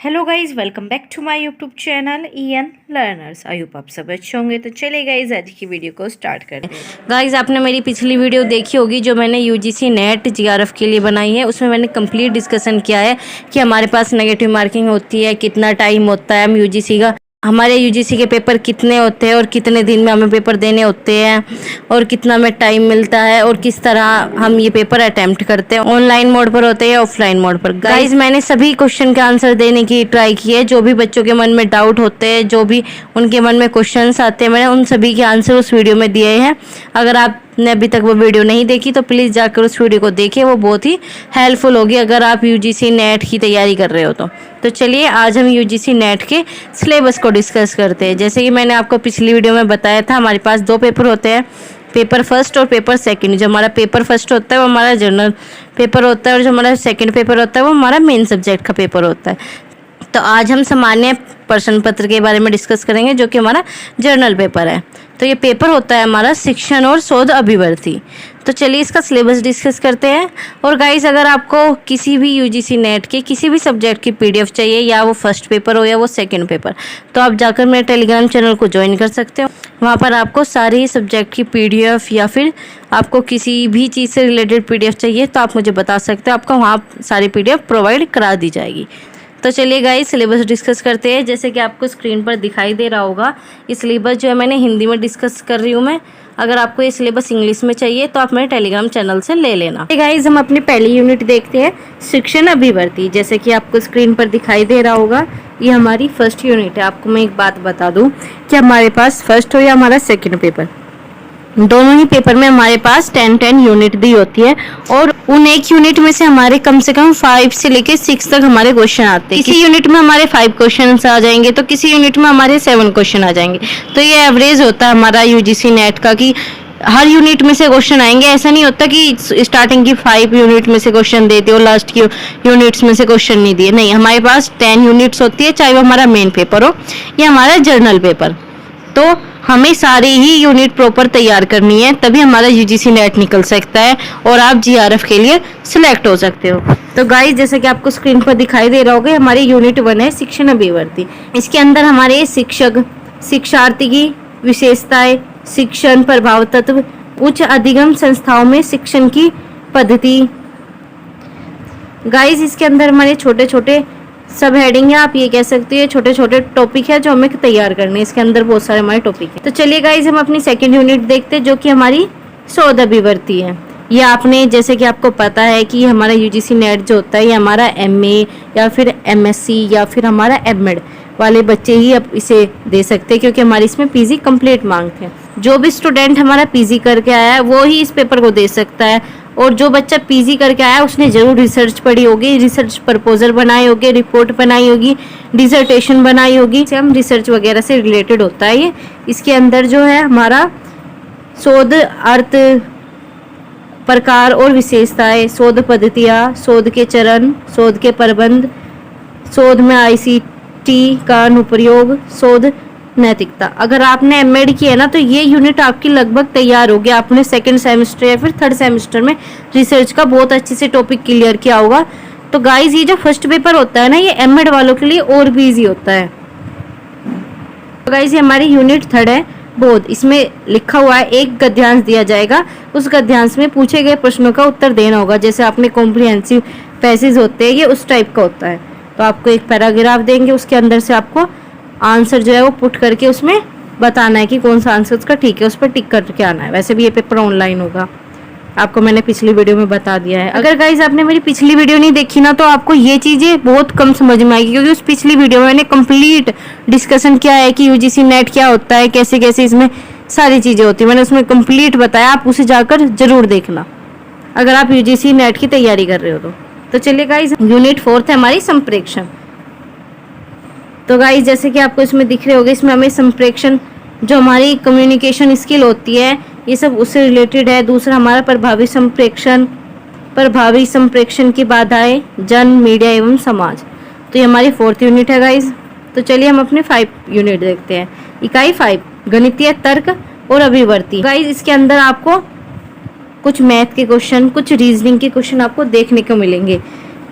Hello guys, welcome back to my YouTube channel EN learners. I hope आप सब अच्छे होंगे। तो चलिए गाइज़, आज की वीडियो को स्टार्ट करते हैं। गाइज़, आपने मेरी पिछली वीडियो देखी होगी जो मैंने यूजीसी नेट जीआरएफ के लिए बनाई है। उसमें मैंने कंप्लीट डिस्कशन किया है कि हमारे पास नेगेटिव मार्किंग होती है, कितना टाइम होता है, हम यूजीसी का हमारे यूजीसी के पेपर कितने होते हैं और कितने दिन में हमें पेपर देने होते हैं और कितना में टाइम मिलता है और किस तरह हम ये पेपर अटेम्प्ट करते हैं, ऑनलाइन मोड पर होते हैं या ऑफलाइन मोड पर। गाइज, मैंने सभी क्वेश्चन का आंसर देने की ट्राई की है। जो भी बच्चों के मन में डाउट होते हैं, जो भी उनके मन में क्वेश्चंस आते हैं, मैंने उन सभी के आंसर उस वीडियो में दिए हैं। अगर आपने अभी तक वो वीडियो नहीं देखी तो प्लीज़ जाकर उस वीडियो को देखें, वो बहुत ही हेल्पफुल होगी अगर आप यूजीसी नेट की तैयारी कर रहे हो तो चलिए आज हम यूजीसी नेट के सिलेबस को डिस्कस करते हैं। जैसे कि मैंने आपको पिछली वीडियो में बताया था, हमारे पास दो पेपर होते हैं, पेपर फर्स्ट और पेपर सेकंड। जो हमारा पेपर फर्स्ट होता है वो हमारा जनरल पेपर होता है और जो हमारा सेकंड पेपर होता है वो हमारा मेन सब्जेक्ट का पेपर होता है। तो आज हम सामान्य प्रश्न पत्र के बारे में डिस्कस करेंगे जो कि हमारा जर्नल पेपर है। तो ये पेपर होता है हमारा शिक्षण और शोध अभिवृत्ति। तो चलिए इसका सिलेबस डिस्कस करते हैं। और गाइस, अगर आपको किसी भी यूजीसी नेट के किसी भी सब्जेक्ट की पीडीएफ चाहिए, या वो फर्स्ट पेपर हो या वो सेकंड पेपर, तो आप जाकर मेरे टेलीग्राम चैनल को ज्वाइन कर सकते हो। वहाँ पर आपको सारे सब्जेक्ट की पीडीएफ या फिर आपको किसी भी चीज़ से रिलेटेड पीडीएफ चाहिए तो आप मुझे बता सकते हो, आपको वहाँ सारी पीडीएफ प्रोवाइड करा दी जाएगी। तो चलिए गाइस, सिलेबस डिस्कस करते हैं। जैसे कि आपको स्क्रीन पर दिखाई दे रहा होगा, ये सिलेबस जो है मैंने हिंदी में डिस्कस कर रही हूँ मैं। अगर आपको ये सिलेबस इंग्लिश में चाहिए तो आप मेरे टेलीग्राम चैनल से ले लेना। गाइस, हम अपनी पहली यूनिट देखते हैं, शिक्षण अभिवृत्ति। जैसे कि आपको स्क्रीन पर दिखाई दे रहा होगा, ये हमारी फर्स्ट यूनिट है। आपको मैं एक बात बता दूँ कि हमारे पास फर्स्ट हो या हमारा सेकेंड पेपर, दोनों ही पेपर में हमारे पास 10 यूनिट दी होती है और उन एक यूनिट में से हमारे कम से कम 5 से लेके 6 तक हमारे क्वेश्चन आते हैं। किसी यूनिट में हमारे 5 क्वेश्चन आ जाएंगे तो किसी यूनिट में हमारे 7 क्वेश्चन आ जाएंगे। तो ये एवरेज होता है हमारा यूजीसी नेट का कि हर यूनिट में से क्वेश्चन आएंगे। ऐसा नहीं होता कि स्टार्टिंग की 5 यूनिट में से क्वेश्चन देते हो, लास्ट की यूनिट्स में से क्वेश्चन नहीं दिए। नहीं, हमारे पास 10 यूनिट्स होती है, चाहे वो हमारा मेन पेपर हो या हमारा जर्नल पेपर। तो हमें सारी ही यूनिट प्रॉपर तैयार करनी है, तभी हमारा यूजीसी नेट निकल सकता है और आप जीआरएफ के लिए सिलेक्ट हो सकते हो। तो गाइस, जैसे कि आपको स्क्रीन पर दिखाई दे रहा होगा, हमारी यूनिट 1 है शिक्षण अभिवृत्ति। इसके अंदर हमारे शिक्षक, शिक्षार्थी की विशेषताएं, शिक्षण प्रभाव तत्व, उच्च अधिगम संस्थाओं में शिक्षण की पद्धति। गाइस, इसके अंदर हमारे छोटे छोटे सब हेडिंग है, आप ये कह सकते हैं छोटे छोटे टॉपिक है जो हमें तैयार करने हैं। इसके अंदर बहुत सारे हमारे टॉपिक है। तो चलिए गाइस, हम अपनी सेकंड यूनिट देखते हैं जो कि हमारी शोध अभिवृत्ति है। ये आपने, जैसे कि आपको पता है कि हमारा यूजीसी नेट जो होता है ये हमारा एमए या फिर एमएससी या फिर हमारा एमएड वाले बच्चे ही अब इसे दे सकते हैं, क्योंकि हमारी इसमें पीजी कंप्लीट मांगते हैं। जो भी स्टूडेंट हमारा पीजी करके आया है वो ही इस पेपर को दे सकता है। और जो बच्चा पीजी करके आया उसने जरूर रिसर्च पढ़ी होगी, रिसर्च प्रपोजल बनाई होगी, रिपोर्ट बनाई होगी, डिसर्टेशन बनाई होगी। हम रिसर्च वगैरह से रिलेटेड होता है ये। इसके अंदर जो है हमारा शोध अर्थ, प्रकार और विशेषताएं, शोध पद्धतियाँ, शोध के चरण, शोध के प्रबंध, शोध में आईसीटी का अनुप्रयोग, शोध नैतिकता। अगर आपने एमएड की है ना तो ये यूनिट आपकी लगभग तैयार होगी। आपने सेकंड सेमेस्टर या फिर थर्ड सेमेस्टर में रिसर्च का बहुत अच्छे से टॉपिक क्लियर किया होगा। तो गाइस, ये जो फर्स्ट पेपर होता है ना, ये एमएड वालों के लिए और भी इजी होता है। तो गाइस, ये हमारी यूनिट 3 है, बोध। इसमें लिखा हुआ है एक गद्यांश दिया जाएगा, उस गद्यांश में पूछे गए प्रश्नों का उत्तर देना होगा। जैसे आपने कॉम्प्रिहेंसिव पैसेज होते हैं, ये उस टाइप का होता है। तो आपको एक पैराग्राफ देंगे, उसके अंदर से आपको आंसर जो है वो पुट करके उसमें बताना है कि कौन सा आंसर उसका ठीक है, उस पर टिक करके आना है। वैसे भी ये पेपर ऑनलाइन होगा, आपको मैंने पिछली वीडियो में बता दिया है। अगर गाइस आपने मेरी पिछली वीडियो नहीं देखी ना तो आपको ये चीज़ें बहुत कम समझ में आएगी, क्योंकि उस पिछली वीडियो में मैंने कंप्लीट डिस्कशन किया है कि यूजीसी नेट क्या होता है, कैसे कैसे इसमें सारी चीज़ें होती है। मैंने उसमें कंप्लीट बताया, आप उसे जाकर जरूर देखना अगर आप यूजीसी नेट की तैयारी कर रहे हो तो चलिए गाइस, यूनिट 4 है हमारी संप्रेक्षण। तो गाइस, जैसे कि आपको इसमें दिख रहे होंगे, इसमें हमें संप्रेक्षण, जो हमारी कम्युनिकेशन स्किल होती है, ये सब उससे रिलेटेड है। दूसरा हमारा प्रभावी संप्रेक्षण, प्रभावी संप्रेक्षण की बाधाएं, जन, मीडिया एवं समाज। तो ये हमारी 4th यूनिट है गाइस। तो चलिए हम अपने 5 यूनिट देखते हैं। इकाई 5, गणितीय तर्क और अभिवृत्ति। गाइस, इसके अंदर आपको कुछ मैथ के क्वेश्चन, कुछ रीजनिंग के क्वेश्चन आपको देखने को मिलेंगे।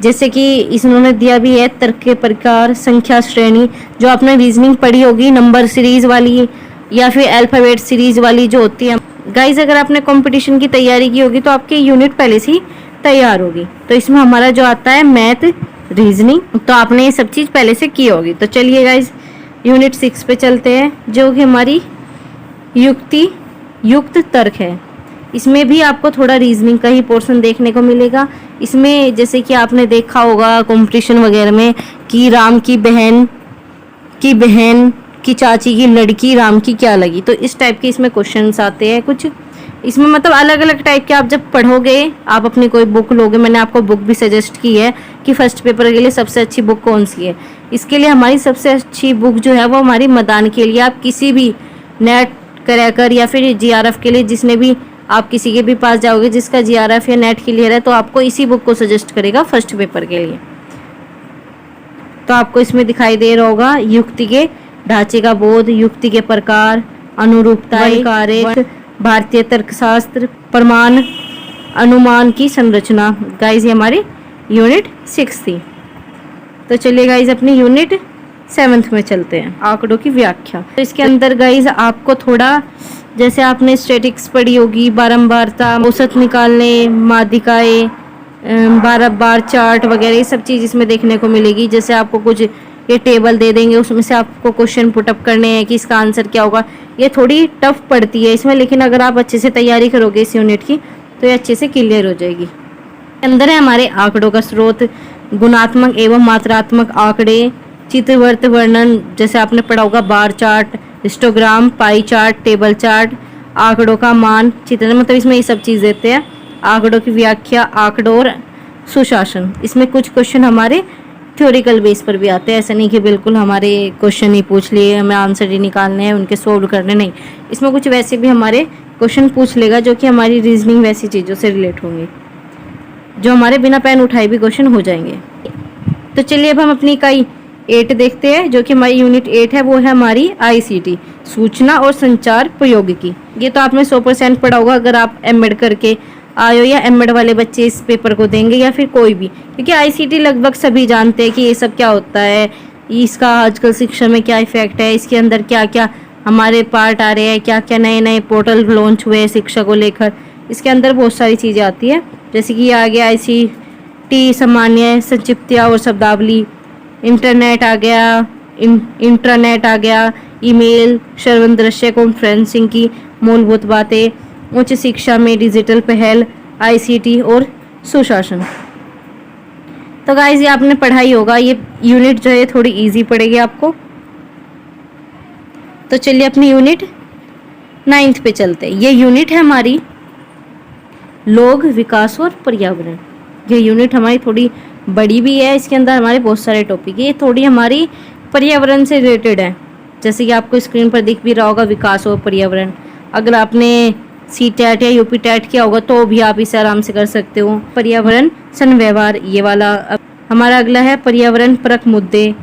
जैसे कि इन्होंने दिया भी है तर्क के प्रकार, संख्या श्रेणी, जो आपने रीजनिंग पढ़ी होगी नंबर सीरीज वाली या फिर अल्फाबेट सीरीज वाली जो होती है। गाइज अगर आपने कंपटीशन की तैयारी की होगी तो आपकी यूनिट पहले से ही तैयार होगी। तो इसमें हमारा जो आता है मैथ, रीजनिंग, तो आपने ये सब चीज़ पहले से की होगी। तो चलिए गाइज यूनिट 6 पे चलते हैं, जो कि हमारी युक्त तर्क है। इसमें भी आपको थोड़ा रीजनिंग का ही पोर्शन देखने को मिलेगा। इसमें जैसे कि आपने देखा होगा कंपटीशन वगैरह में कि राम की बहन की चाची की लड़की राम की क्या लगी, तो इस टाइप के इसमें क्वेश्चंस आते हैं कुछ। इसमें मतलब अलग अलग टाइप के, आप जब पढ़ोगे, आप अपनी कोई बुक लोगे, मैंने आपको बुक भी सजेस्ट की है कि फर्स्ट पेपर के लिए सबसे अच्छी बुक कौन सी है। इसके लिए हमारी सबसे अच्छी बुक जो है वो हमारी मदान के लिए, आप किसी भी नेट क्रैकर या फिर जीआरएफ के लिए, जिसने भी आप किसी के भी पास जाओगे जिसका जीआरएफ या नेट क्लियर है, तो आपको इसी बुक को सजेस्ट करेगा फर्स्ट पेपर के लिए। तो आपको इसमें दिखाई दे रहा होगा युक्ति के ढांचे का बोध, युक्ति के प्रकार, अनुरूपता, कारक, भारतीय तर्कशास्त्र, प्रमाण, अनुमान की संरचना। गाइज ये हमारी यूनिट 6 थी। तो चलिए गाइज अपनी यूनिट 7 में चलते हैं, आंकड़ों की व्याख्या। तो इसके अंदर गाइज आपको थोड़ा, जैसे आपने स्टैटिक्स पढ़ी होगी, बारंबारता, औसत निकालने, माध्यिकाएं, बार चार्ट वगैरह, ये सब चीज़ इसमें देखने को मिलेगी। जैसे आपको कुछ ये टेबल दे देंगे, उसमें से आपको क्वेश्चन पुटअप करने हैं कि इसका आंसर क्या होगा। ये थोड़ी टफ पड़ती है इसमें, लेकिन अगर आप अच्छे से तैयारी करोगे इस यूनिट की तो ये अच्छे से क्लियर हो जाएगी। अंदर है हमारे आंकड़ों का स्रोत, गुणात्मक एवं मात्रात्मक आंकड़े, चित्रवर्त वर्णन, जैसे आपने पढ़ा होगा bar chart, histogram, pie chart, table chart, आंकड़ों का मान चित्रण, मतलब इसमें ये सब चीज़ देते हैं। आंकड़ों की व्याख्या, आंकड़ों और सुशासन, इसमें कुछ क्वेश्चन हमारे थ्योरिकल बेस पर भी आते हैं। ऐसा नहीं कि बिल्कुल हमारे क्वेश्चन ही पूछ लिए, हमें आंसर ही निकालने हैं, उनके सोल्व करने नहीं। इसमें कुछ वैसे भी हमारे क्वेश्चन पूछ लेगा जो कि हमारी रीजनिंग वैसी चीज़ों से रिलेट होंगे, जो हमारे बिना पेन उठाए भी क्वेश्चन हो जाएंगे। तो चलिए अब हम अपनी इकाई 8 देखते हैं, जो कि हमारी यूनिट 8 है। वो है हमारी ICT, सूचना और संचार प्रौद्योगिकी। ये तो आपने 100% पढ़ा होगा अगर आप एमएड करके आयो, या एमएड वाले बच्चे इस पेपर को देंगे, या फिर कोई भी, क्योंकि ICT लगभग सभी जानते हैं कि ये सब क्या होता है, इसका आजकल शिक्षा में क्या इफेक्ट है, इसके अंदर क्या क्या हमारे पार्ट आ रहे हैं, क्या क्या नए नए पोर्टल लॉन्च हुए हैं शिक्षा को लेकर। इसके अंदर बहुत सारी चीज़ें आती है, जैसे कि आ गया ICT सामान्य, संक्षिप्तियाँ और शब्दावली, इंटरनेट आ गया, इंट्रानेट आ गया, ईमेल, श्रवण दृश्य कॉन्फ्रेंसिंग की मूलभूत बातें, उच्च शिक्षा में डिजिटल पहल, ICT और सुशासन। तो गाइस ये आपने पढ़ाई होगा, ये यूनिट जो है थोड़ी इजी पड़ेगी आपको। तो चलिए अपनी यूनिट 9 पे चलते हैं। ये यूनिट है हमारी लोग, विकास और पर्यावरण। ये यूनिट हमारी थोड़ी बड़ी भी है, इसके अंदर हमारे बहुत सारे टॉपिक है। ये थोड़ी हमारी पर्यावरण से रिलेटेड है, जैसे कि आपको स्क्रीन पर दिख भी रहा होगा, विकास और पर्यावरण। अगर आपने CTET या UPTET किया होगा तो भी आप इसे आराम से कर सकते हो। पर्यावरण संव्यवहार ये वाला। हमारा अगला है पर्यावरण परक मुद्दे,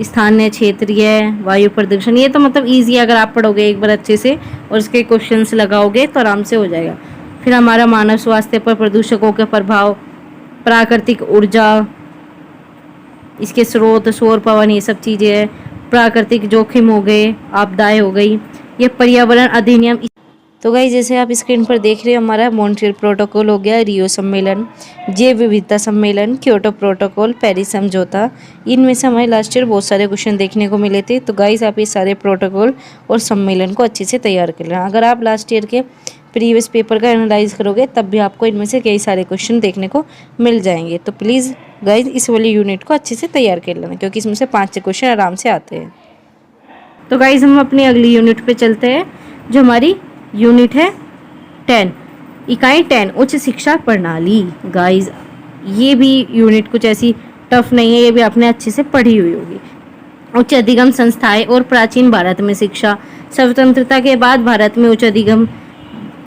स्थानीय क्षेत्रीय वायु प्रदूषण। ये तो मतलब ईजी है, अगर आप पढ़ोगे एक बार अच्छे से और इसके क्वेश्चंस लगाओगे तो आराम से हो जाएगा। फिर हमारा मानव स्वास्थ्य पर प्रदूषकों के प्रभाव, प्राकृतिक ऊर्जा, इसके स्रोत, सौर पवन, ये सब चीज़ें हैं। प्राकृतिक जोखिम हो गए, आपदाएं हो गई, ये पर्यावरण अधिनियम। तो गाइस जैसे आप स्क्रीन पर देख रहे हो, हमारा मॉन्ट्रियल प्रोटोकॉल हो गया, रियो सम्मेलन, जैव विविधता सम्मेलन, क्योटो प्रोटोकॉल, पेरिस समझौता। इनमें से हमारे लास्ट ईयर बहुत सारे क्वेश्चन देखने को मिले थे। तो गाइस आप ये सारे प्रोटोकॉल और सम्मेलन को अच्छे से तैयार कर लेना। अगर आप लास्ट ईयर के प्रीवियस पेपर का एनालाइज करोगे तब भी आपको इनमें से कई सारे क्वेश्चन देखने को मिल जाएंगे। तो प्लीज़ गाइस इस वाली यूनिट को अच्छे से तैयार कर लेना, क्योंकि इसमें से 5 क्वेश्चन आराम से आते हैं। तो गाइस हम अपनी अगली यूनिट पे चलते हैं, जो हमारी यूनिट है 10, इकाई 10, उच्च शिक्षा प्रणाली। गाइस ये भी यूनिट कुछ ऐसी टफ नहीं है, ये भी आपने अच्छे से पढ़ी हुई होगी। उच्च अधिगम संस्थाएं और प्राचीन भारत में शिक्षा। स्वतंत्रता के बाद भारत में उच्च अधिगम,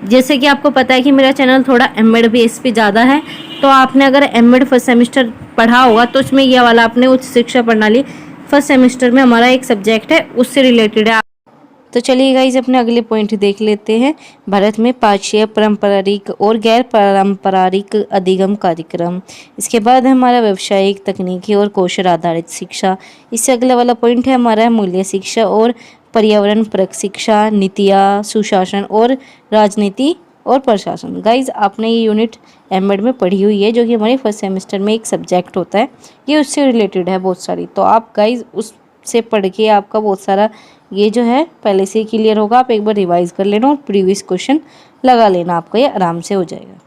जैसे कि आपको पता है कि मेरा चैनल थोड़ा एमएड बेस पे ज़्यादा है, तो आपने अगर एमएड फर्स्ट सेमेस्टर पढ़ा होगा तो उसमें यह वाला आपने उच्च शिक्षा प्रणाली फर्स्ट सेमेस्टर में हमारा एक सब्जेक्ट है, उससे रिलेटेड है। तो तो चलिए गाइज अपने अगले पॉइंट देख लेते हैं। भारत में पाठ्य पारंपरिक और गैर पारंपरिक अधिगम कार्यक्रम। इसके बाद है हमारा व्यवसायिक, तकनीकी और कौशल आधारित शिक्षा। इससे अगला वाला पॉइंट है हमारा मूल्य शिक्षा और पर्यावरण परक शिक्षा, नीतियाँ, सुशासन और राजनीति और प्रशासन। गाइज आपने ये यूनिट एमएड में पढ़ी हुई है, जो कि हमारे फर्स्ट सेमेस्टर में एक सब्जेक्ट होता है, ये उससे रिलेटेड है बहुत सारी। तो आप गाइज उससे पढ़ के आपका बहुत सारा ये जो है पहले से ही क्लियर होगा। आप एक बार रिवाइज कर लेना और प्रीवियस क्वेश्चन लगा लेना, आपका ये आराम से हो जाएगा।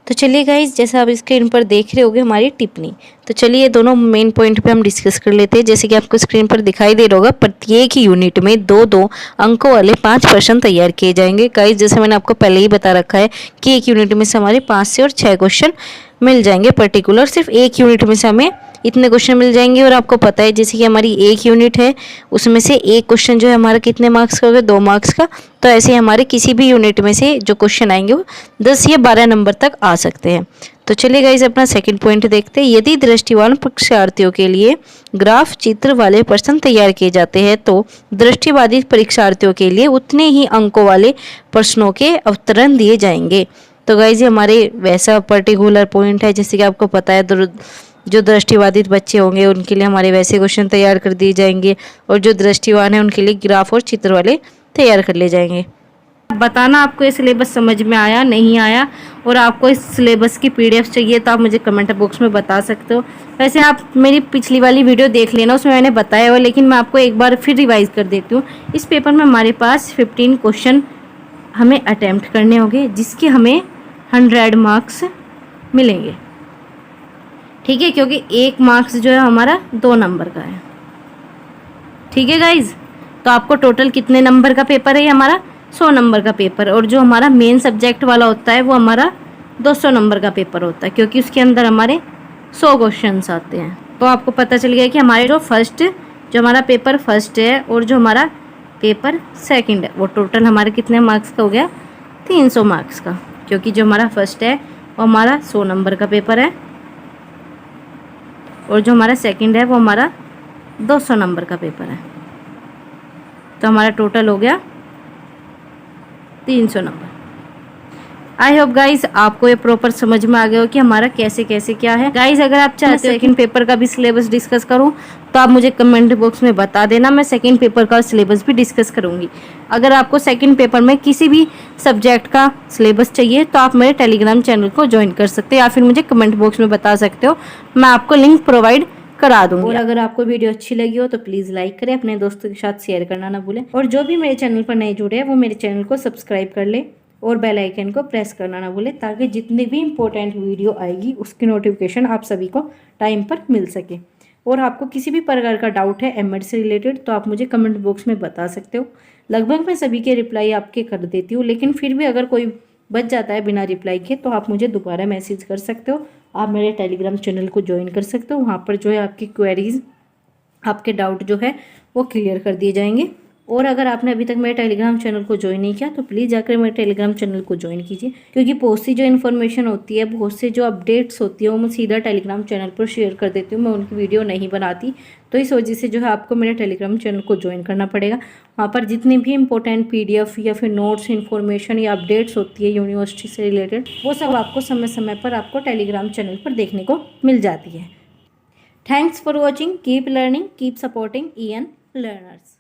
तो चलिए गाइज, जैसा आप स्क्रीन पर देख रहे होगे हमारी टिप्पणी, तो चलिए दोनों मेन पॉइंट पे हम डिस्कस कर लेते हैं। जैसे कि आपको स्क्रीन पर दिखाई दे रहा होगा, प्रत्येक यूनिट में 2-2 अंकों वाले 5 प्रश्न तैयार किए जाएंगे। गाइज जैसे मैंने आपको पहले ही बता रखा है कि एक यूनिट में से हमारे 5 से और 6 क्वेश्चन मिल जाएंगे। पर्टिकुलर सिर्फ एक यूनिट में से हमें इतने क्वेश्चन मिल जाएंगे। और आपको पता है जैसे कि हमारी एक यूनिट है, उसमें से एक क्वेश्चन जो है हमारा कितने मार्क्स का होगा, 2 मार्क्स का। तो ऐसे हमारे किसी भी यूनिट में से जो क्वेश्चन आएंगे वो 10 या 12 नंबर तक आ सकते हैं। तो चलिए गाइस अपना सेकंड पॉइंट देखते हैं। यदि दृष्टिवान परीक्षार्थियों के लिए ग्राफ चित्र वाले प्रश्न तैयार किए जाते हैं तो दृष्टिबाधित परीक्षार्थियों के लिए उतने ही अंकों वाले प्रश्नों के अवतरण दिए जाएंगे। तो गाइस ये हमारे वैसा पर्टिकुलर पॉइंट है, जैसे कि आपको पता है जो दृष्टिबाधित बच्चे होंगे उनके लिए हमारे वैसे क्वेश्चन तैयार कर दिए जाएंगे, और जो दृष्टिवान है उनके लिए ग्राफ और चित्र वाले तैयार कर ले जाएंगे। बताना आपको ये सिलेबस समझ में आया नहीं आया, और आपको इस सिलेबस की पीडीएफ चाहिए तो आप मुझे कमेंट बॉक्स में बता सकते हो। वैसे आप मेरी पिछली वाली वीडियो देख लेना, उसमें मैंने बताया हुआ, लेकिन मैं आपको एक बार फिर रिवाइज कर देती हूँ। इस पेपर में हमारे पास 15 क्वेश्चन हमें अटैम्प्ट करने होंगे, जिसके हमें 100 मार्क्स मिलेंगे, ठीक है, क्योंकि 1 मार्क्स जो है हमारा 2 नंबर का है। ठीक है गाइज, तो आपको टोटल कितने नंबर का पेपर है? हमारा 100 नंबर का पेपर। और जो हमारा मेन सब्जेक्ट वाला होता है वो हमारा 200 नंबर का पेपर होता है, क्योंकि उसके अंदर हमारे 100 क्वेश्चंस आते हैं। तो आपको पता चल गया कि हमारे जो हमारा पेपर फर्स्ट है और जो हमारा पेपर सेकंड है वो टोटल हमारे कितने मार्क्स का हो गया? 300 मार्क्स का, क्योंकि जो हमारा फर्स्ट है वो हमारा 100 नंबर का पेपर है, और जो हमारा सेकंड है वो हमारा 200 नंबर का पेपर है। तो हमारा टोटल हो गया 300 नंबर। आई होप गाइज आपको ये प्रॉपर समझ में आ गया हो कि हमारा कैसे कैसे क्या है। गाइज अगर आप चाहते हो सेकंड पेपर का भी सिलेबस डिस्कस करूं तो आप मुझे कमेंट बॉक्स में बता देना, मैं सेकंड पेपर का सिलेबस भी डिस्कस करूंगी। अगर आपको सेकंड पेपर में किसी भी सब्जेक्ट का सिलेबस चाहिए तो आप मेरे टेलीग्राम चैनल को ज्वाइन कर सकते हो, या फिर मुझे कमेंट बॉक्स में बता सकते हो, मैं आपको लिंक प्रोवाइड करा दूंगी। और अगर आपको वीडियो अच्छी लगी हो तो प्लीज़ लाइक करें, अपने दोस्तों के साथ शेयर करना ना भूलें, और जो भी मेरे चैनल पर नए जुड़े हैं वो मेरे चैनल को सब्सक्राइब कर ले और बेल आइकन को प्रेस करना ना भूलें, ताकि जितनी भी इंपॉर्टेंट वीडियो आएगी उसकी नोटिफिकेशन आप सभी को टाइम पर मिल सके। और आपको किसी भी प्रकार का डाउट है एमएड से रिलेटेड तो आप मुझे कमेंट बॉक्स में बता सकते हो। लगभग मैं सभी के रिप्लाई आपके कर देती हूँ, लेकिन फिर भी अगर कोई बच जाता है बिना रिप्लाई के तो आप मुझे दोबारा मैसेज कर सकते हो। आप मेरे टेलीग्राम चैनल को ज्वाइन कर सकते हो, वहाँ पर जो है आपकी क्वेरीज, आपके डाउट जो है वो क्लियर कर दिए जाएंगे। और अगर आपने अभी तक मेरे टेलीग्राम चैनल को ज्वाइन नहीं किया तो प्लीज़ जाकर मेरे टेलीग्राम चैनल को ज्वाइन कीजिए, क्योंकि बहुत सी जो इन्फॉर्मेशन होती है, बहुत से जो अपडेट्स होती है वो मैं सीधा टेलीग्राम चैनल पर शेयर कर देती हूँ, मैं उनकी वीडियो नहीं बनाती। तो इस वजह से जो है आपको मेरे टेलीग्राम चैनल को ज्वाइन करना पड़ेगा। वहाँ पर जितनी भी इंपॉर्टेंट PDF या फिर नोट्स, इन्फॉर्मेशन या अपडेट्स होती है यूनिवर्सिटी से रिलेटेड, वो सब आपको समय समय पर आपको टेलीग्राम चैनल पर देखने को मिल जाती है। Thanks for watching, keep learning, keep supporting EN learners.